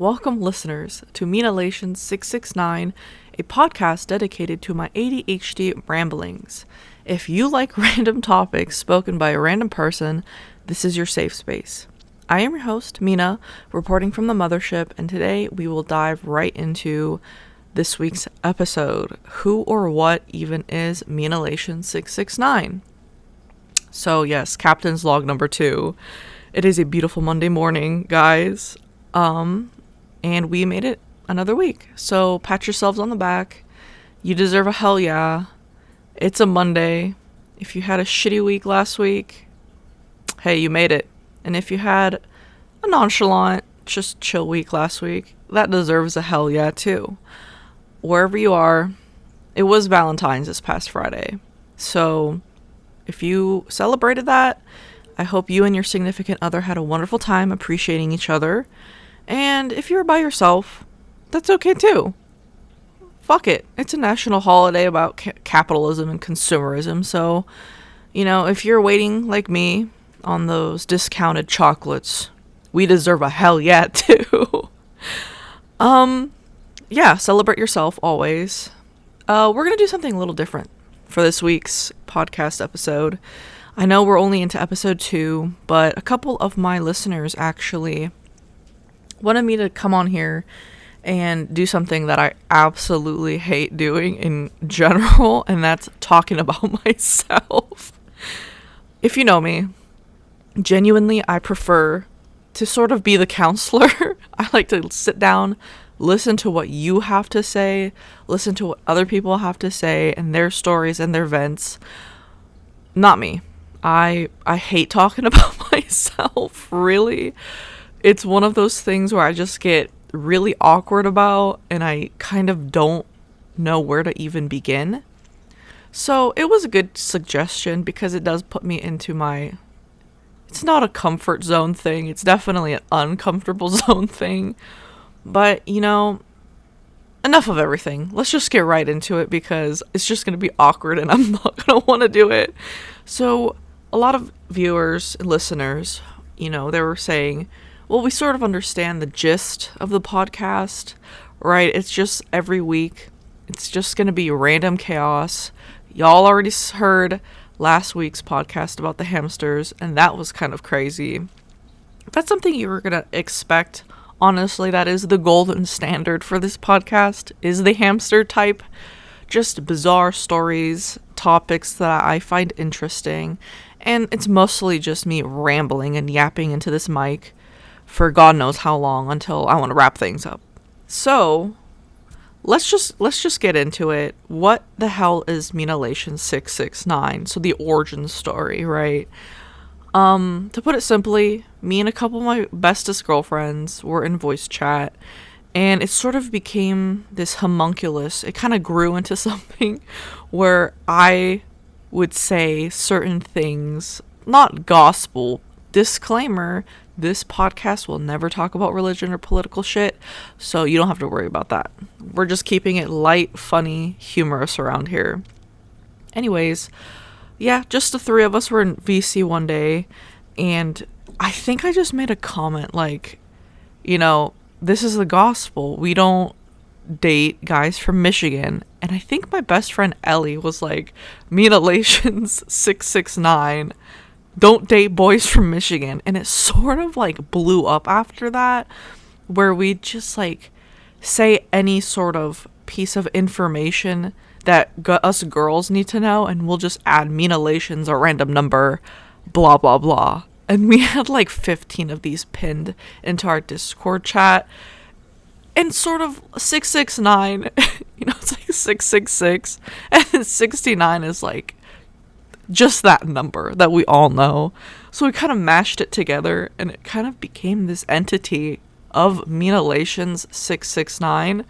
welcome listeners to Minalations 669, a podcast dedicated to my ADHD ramblings. If you like random topics spoken by a random person, this is your safe space. I am your host, Mina, reporting from the mothership, and today we will dive right into this week's episode. Who or what even is Minalations 669? So yes, Captain's Log number 2. It is a beautiful Monday morning, guys. And we made it another week. So pat yourselves on the back. You deserve a hell yeah. It's a Monday. If you had a shitty week last week, hey, you made it. And if you had a nonchalant, just chill week last week, that deserves a hell yeah too. Wherever you are, it was Valentine's this past Friday. So if you celebrated that, I hope you and your significant other had a wonderful time appreciating each other. And if you're by yourself, that's okay too. Fuck it. It's a national holiday about capitalism and consumerism. So, if you're waiting like me on those discounted chocolates, we deserve a hell yeah too. Yeah, celebrate yourself always. We're going to do something a little different for this week's podcast episode. I know we're only into episode 2, but a couple of my listeners actually wanted me to come on here and do something that I absolutely hate doing in general, and that's talking about myself. If you know me, genuinely, I prefer to sort of be the counselor. I like to sit down, listen to what you have to say, listen to what other people have to say and their stories and their vents. Not me. I hate talking about myself, really. It's one of those things where I just get really awkward about, and I kind of don't know where to even begin. So it was a good suggestion because it does put me into it's not a comfort zone thing. It's definitely an uncomfortable zone thing. But, enough of everything. Let's just get right into it because it's just going to be awkward and I'm not going to want to do it. So a lot of viewers and listeners, they were saying, well, we sort of understand the gist of the podcast, right? It's just every week. It's just going to be random chaos. Y'all already heard last week's podcast about the hamsters, and that was kind of crazy. If that's something you were going to expect, honestly, that is the golden standard for this podcast, is the hamster type. Just bizarre stories, topics that I find interesting, and it's mostly just me rambling and yapping into this mic for God knows how long until I want to wrap things up. So let's just get into it. What the hell is Minalations 669? So the origin story, right? To put it simply, me and a couple of my bestest girlfriends were in voice chat, and it sort of became this homunculus. It kind of grew into something where I would say certain things, not gospel. Disclaimer, this podcast will never talk about religion or political shit, so you don't have to worry about that. We're just keeping it light, funny, humorous around here. Anyways, yeah, just the three of us were in VC one day, and I think I just made a comment like, this is the gospel. We don't date guys from Michigan. And I think my best friend Ellie was like, Minalations 669. Don't date boys from Michigan. And it sort of like blew up after that, where we just like say any sort of piece of information that us girls need to know, and we'll just add Minalations, a random number, blah blah blah. And we had like 15 of these pinned into our Discord chat, and sort of 669, it's like 666, and 69 is like just that number that we all know. So we kind of mashed it together, and it kind of became this entity of Minalations 669.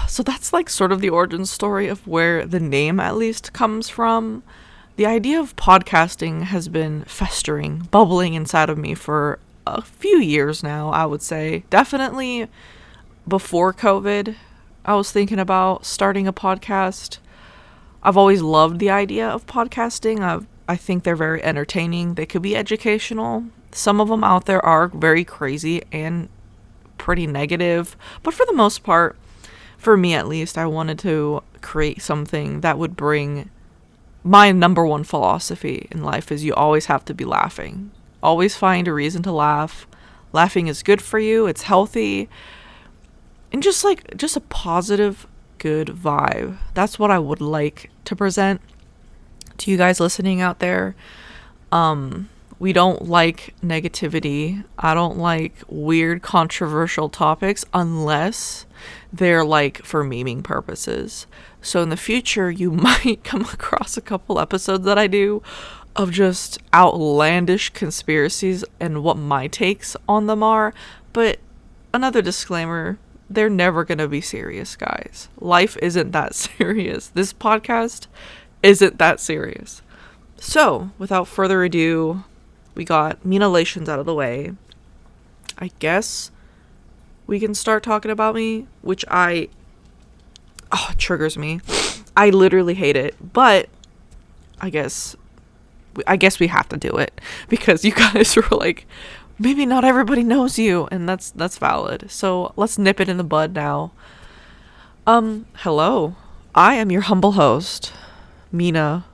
So that's like sort of the origin story of where the name at least comes from. The idea of podcasting has been festering, bubbling inside of me for a few years now, I would say. Definitely before COVID, I was thinking about starting a podcast. I've always loved the idea of podcasting. I think they're very entertaining. They could be educational. Some of them out there are very crazy and pretty negative. But for the most part, for me at least, I wanted to create something that would bring my number one philosophy in life is you always have to be laughing. Always find a reason to laugh. Laughing is good for you. It's healthy. And just a positive, good vibe. That's what I would like to present to you guys listening out there. We don't like negativity. I don't like weird, controversial topics unless they're like for memeing purposes. So in the future, you might come across a couple episodes that I do of just outlandish conspiracies and what my takes on them are. But another disclaimer, they're never going to be serious, guys. Life isn't that serious. This podcast isn't that serious. So, without further ado, we got Minalations out of the way. I guess we can start talking about me, which it triggers me. I literally hate it, but I guess we have to do it because you guys were like, maybe not everybody knows you, and that's valid. So let's nip it in the bud now. Hello. I am your humble host, Mina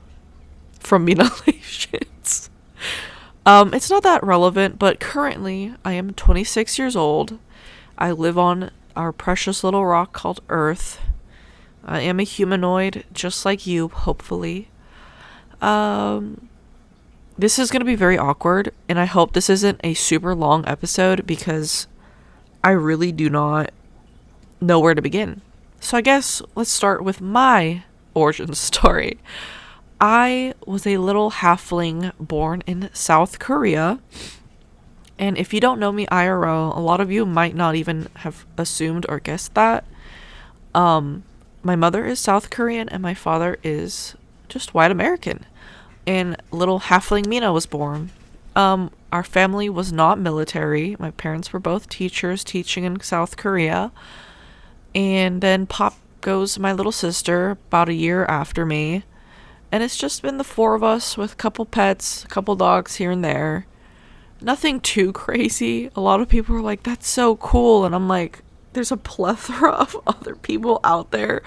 from Minalations. It's not that relevant, but currently I am 26 years old. I live on our precious little rock called Earth. I am a humanoid, just like you, hopefully. This is going to be very awkward, and I hope this isn't a super long episode because I really do not know where to begin. So I guess let's start with my origin story. I was a little halfling born in South Korea. And if you don't know me IRL, a lot of you might not even have assumed or guessed that. My mother is South Korean and my father is just white American. And little halfling Mina was born. Our family was not military. My parents were both teachers teaching in South Korea. And then pop goes my little sister about a year after me. And it's just been the four of us with a couple pets, a couple dogs here and there. Nothing too crazy. A lot of people are like, that's so cool. And I'm like, there's a plethora of other people out there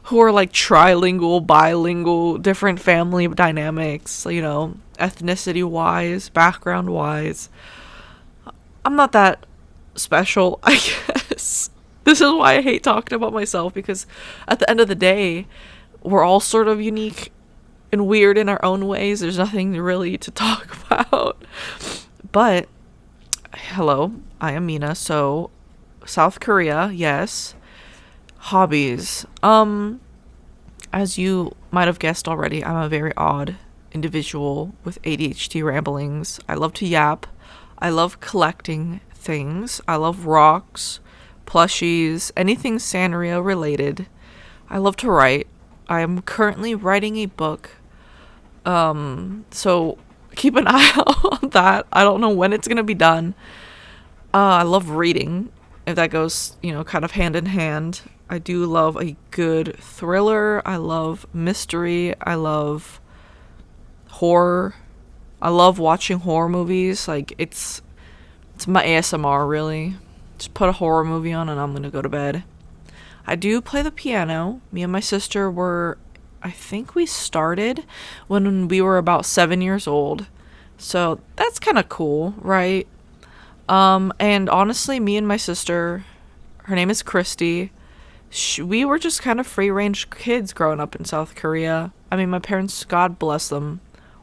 who are like trilingual, bilingual, different family dynamics, ethnicity wise, background wise. I'm not that special, I guess. This is why I hate talking about myself, because at the end of the day, we're all sort of unique and weird in our own ways. There's nothing really to talk about. But hello, I am Mina. So South Korea, yes. Hobbies. As you might have guessed already, I'm a very odd individual with ADHD ramblings. I love to yap. I love collecting things. I love rocks, plushies, anything Sanrio related. I love to write. I am currently writing a book. So keep an eye out on that. I don't know when it's gonna be done. I love reading, if that goes, kind of hand in hand. I do love a good thriller. I love mystery. I love horror. I love watching horror movies. Like, it's my ASMR, really. Just put a horror movie on and I'm gonna go to bed. I do play the piano. Me and my sister I think we started when we were about 7 years old. So that's kind of cool, right? And honestly, me and my sister, her name is Christy, we were just kind of free-range kids growing up in South Korea. I mean, my parents, God bless them,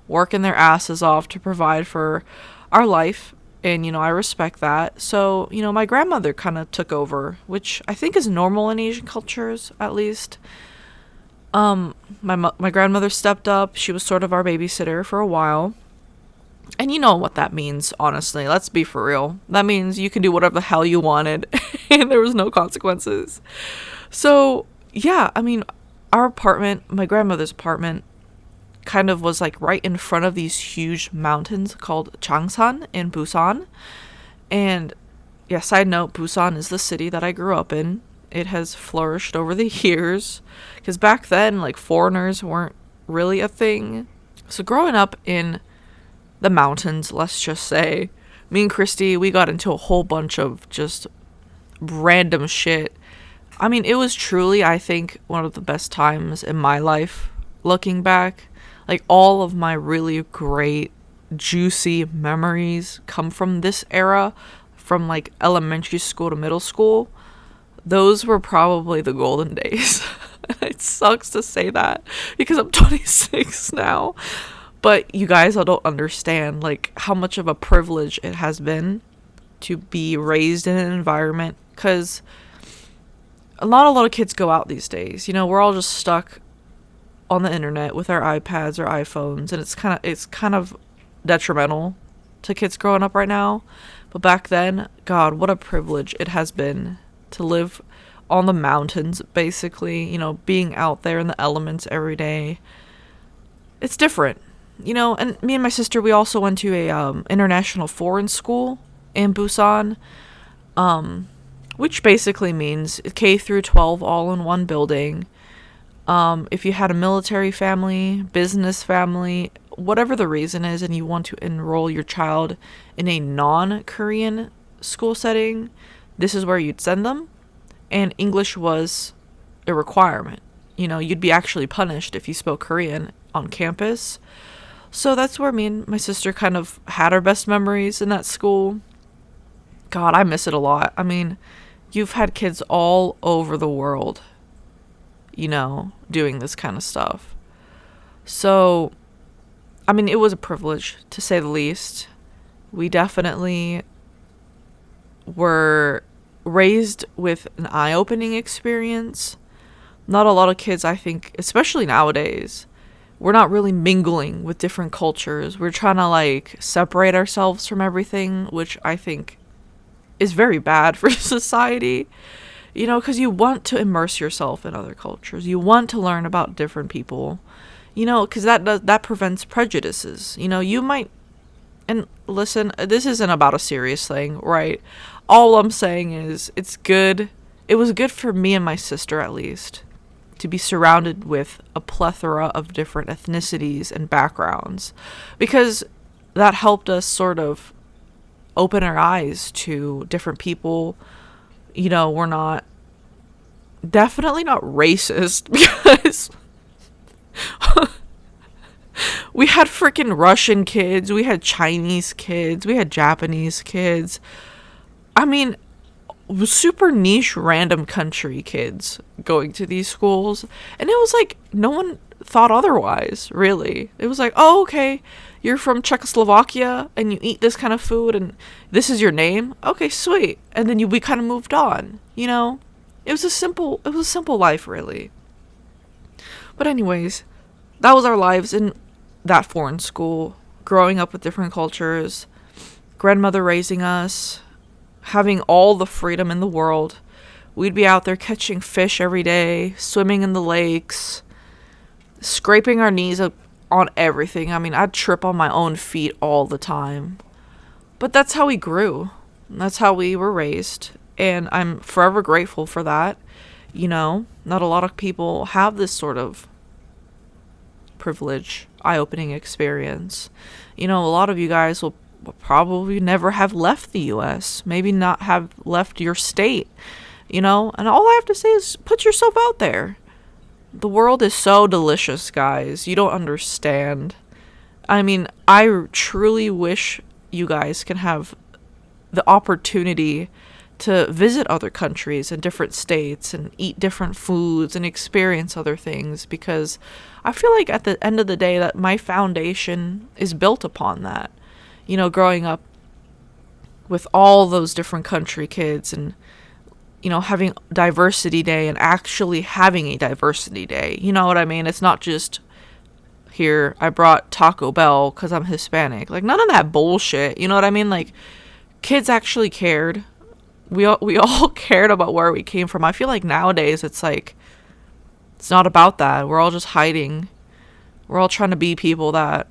working their asses off to provide for our life. And, I respect that. So, my grandmother kind of took over, which I think is normal in Asian cultures, at least. My grandmother stepped up. She was sort of our babysitter for a while. And you know what that means, honestly. Let's be for real. That means you can do whatever the hell you wanted and there was no consequences. So, yeah, I mean, our apartment, my grandmother's apartment, kind of was like right in front of these huge mountains called Changsan in Busan. And yeah, side note, Busan is the city that I grew up in. It has flourished over the years because back then, like, foreigners weren't really a thing. So growing up in the mountains, let's just say, me and Christy, we got into a whole bunch of just random shit. I mean, it was truly, I think, one of the best times in my life, looking back. Like, all of my really great, juicy memories come from this era, from, like, elementary school to middle school. Those were probably the golden days. It sucks to say that, because I'm 26 now. But you guys all don't understand, like, how much of a privilege it has been to be raised in an environment, because not a lot of kids go out these days. You know, we're all just stuck on the internet with our iPads or iPhones, and it's kind of detrimental to kids growing up right now. But back then, God, what a privilege it has been to live on the mountains, basically, you know, being out there in the elements every day. It's different, you know. And me and my sister, we also went to a international foreign school in Busan, which basically means K through 12 all in one building. If you had a military family, business family, whatever the reason is, and you want to enroll your child in a non-Korean school setting, this is where you'd send them. And English was a requirement. You know, you'd be actually punished if you spoke Korean on campus. So that's where me and my sister kind of had our best memories in that school. God, I miss it a lot. I mean, you've had kids all over the world, you know, doing this kind of stuff. So, I mean, it was a privilege, to say the least. We definitely were raised with an eye-opening experience. Not a lot of kids, I think, especially nowadays, we're not really mingling with different cultures. We're trying to, like, separate ourselves from everything, which I think is very bad for society. You know, because you want to immerse yourself in other cultures. You want to learn about different people. You know, because that prevents prejudices. You know, you might... And listen, this isn't about a serious thing, right? All I'm saying is it's good. It was good for me and my sister, at least, to be surrounded with a plethora of different ethnicities and backgrounds, because that helped us sort of open our eyes to different people. You know, we're definitely not racist, because we had freaking Russian kids, we had Chinese kids, we had Japanese kids. I mean, super niche random country kids going to these schools, and it was like no one thought otherwise, really. It was like, oh, okay, you're from Czechoslovakia and you eat this kind of food and this is your name, okay, sweet. And then we kind of moved on, you know. It was a simple life, really. But anyways, that was our lives in that foreign school, growing up with different cultures, grandmother raising us, having all the freedom in the world. We'd be out there catching fish every day, swimming in the lakes, scraping our knees up on everything. I mean, I'd trip on my own feet all the time. But that's how we grew. That's how we were raised. And I'm forever grateful for that. You know, not a lot of people have this sort of privilege, eye-opening experience. You know, a lot of you guys will probably never have left the US, maybe not have left your state, you know. And all I have to say is put yourself out there. The world is so delicious, guys. You don't understand. I mean, I truly wish you guys can have the opportunity to visit other countries and different states and eat different foods and experience other things, because I feel like at the end of the day that my foundation is built upon that. You know, growing up with all those different country kids and, you know, having diversity day and actually having a diversity day. You know what I mean? It's not just, here, I brought Taco Bell because I'm Hispanic. Like, none of that bullshit. You know what I mean? Like, kids actually cared. We all cared about where we came from. I feel like nowadays it's like, it's not about that. We're all just hiding. We're all trying to be people that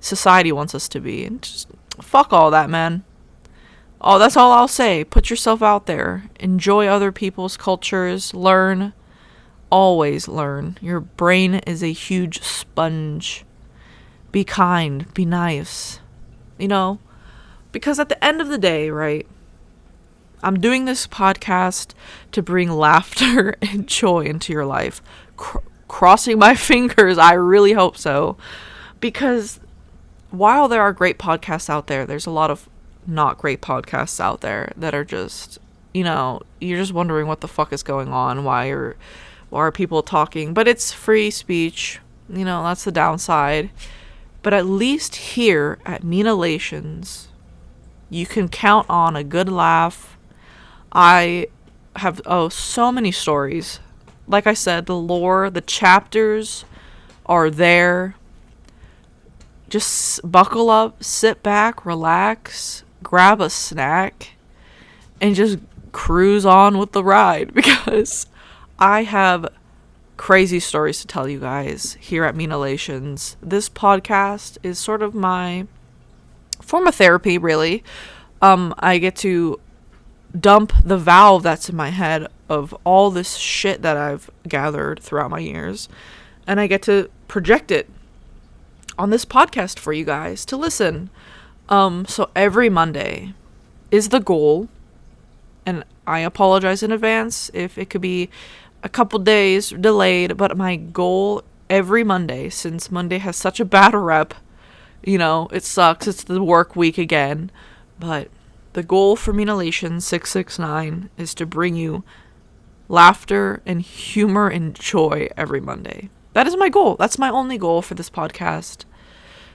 society wants us to be, and just fuck all that, man. Oh, that's all I'll say. Put yourself out there, enjoy other people's cultures, learn, always learn. Your brain is a huge sponge. Be kind, be nice, you know, because at the end of the day, right, I'm doing this podcast to bring laughter and joy into your life. Crossing my fingers, I really hope so. Because while there are great podcasts out there, there's a lot of not great podcasts out there that are just, you're just wondering what the fuck is going on. Why are people talking? But it's free speech. That's the downside. But at least here at Minalations, you can count on a good laugh. I have so many stories. Like I said, the lore, the chapters are there. Just buckle up, sit back, relax, grab a snack, and just cruise on with the ride, because I have crazy stories to tell you guys here at Minalations. This podcast is sort of my form of therapy, really. I get to dump the valve that's in my head of all this shit that I've gathered throughout my years, and I get to project it on this podcast for you guys to listen. So every Monday is the goal, and I apologize in advance if it could be a couple days delayed, but my goal every Monday, since Monday has such a bad rep, it sucks, it's the work week again, but the goal for Minalations 669 is to bring you laughter and humor and joy every Monday. That is my goal. That's my only goal for this podcast.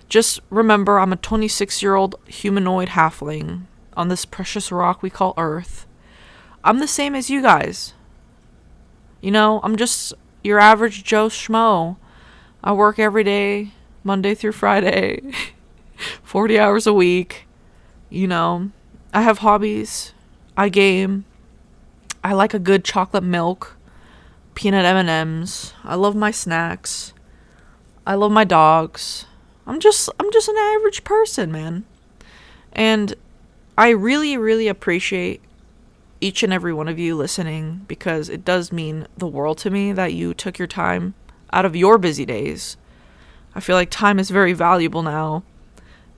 Just remember, I'm a 26-year-old humanoid halfling on this precious rock we call Earth. I'm the same as you guys. I'm just your average Joe Schmo. I work every day, Monday through Friday, 40 hours a week. I have hobbies. I game. I like a good chocolate milk, peanut M&Ms. I love my snacks. I love my dogs. I'm just an average person, man. And I really, really appreciate each and every one of you listening, because it does mean the world to me that you took your time out of your busy days. I feel like time is very valuable now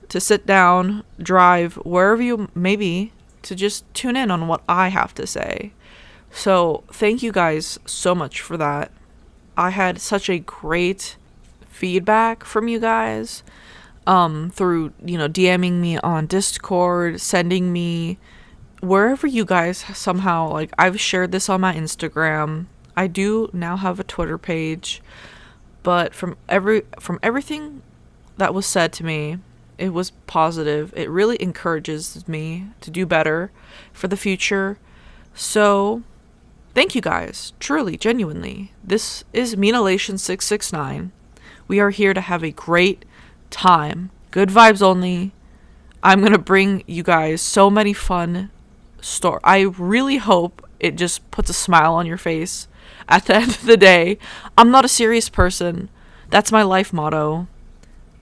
to sit down, drive, wherever you may be, to just tune in on what I have to say. So thank you guys so much for that. I had such a great feedback from you guys through, DMing me on Discord, sending me wherever you guys somehow, like, I've shared this on my Instagram. I do now have a Twitter page, but from everything that was said to me, it was positive. It really encourages me to do better for the future. So thank you guys, truly, genuinely. This is Minalations 669. We are here to have a great time. Good vibes only. I'm going to bring you guys so many fun stories. I really hope it just puts a smile on your face at the end of the day. I'm not a serious person. That's my life motto.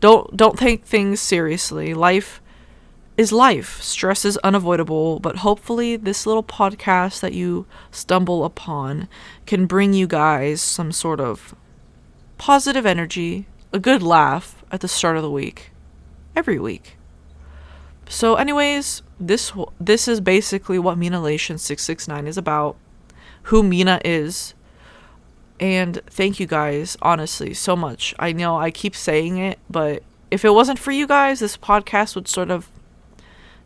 Don't take things seriously. Life is life. Stress is unavoidable, but hopefully this little podcast that you stumble upon can bring you guys some sort of positive energy, a good laugh at the start of the week, every week. So anyways, this is basically what Minalations 669 is about, who Mina is. And thank you guys, honestly, so much. I know I keep saying it, but if it wasn't for you guys, this podcast would sort of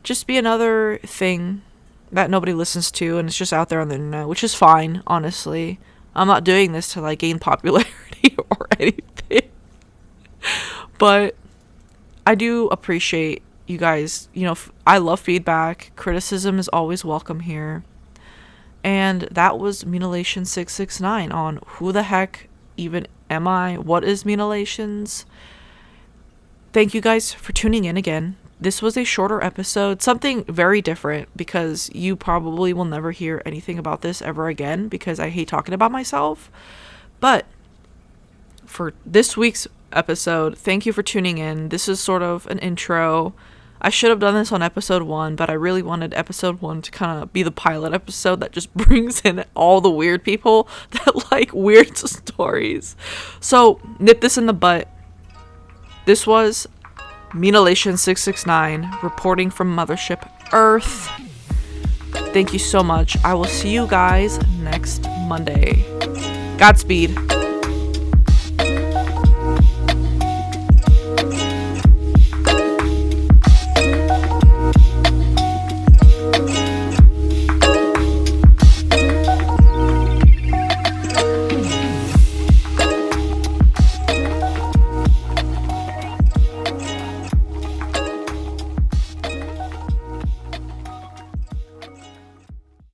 just be another thing that nobody listens to, and it's just out there on the internet, which is fine, honestly. I'm not doing this to, like, gain popularity or anything. But I do appreciate you guys. I love feedback. Criticism is always welcome here. And that was Minalations 669 on who the heck even am I? What is Minalations? Thank you guys for tuning in again. This was a shorter episode, something very different, because you probably will never hear anything about this ever again, because I hate talking about myself. But for this week's episode, thank you for tuning in. This is sort of an intro. I should have done this on episode 1, but I really wanted episode 1 to kind of be the pilot episode that just brings in all the weird people that like weird stories. So, nip this in the butt. This was Minalations 669 reporting from Mothership Earth. Thank you so much. I will see you guys next Monday. Godspeed.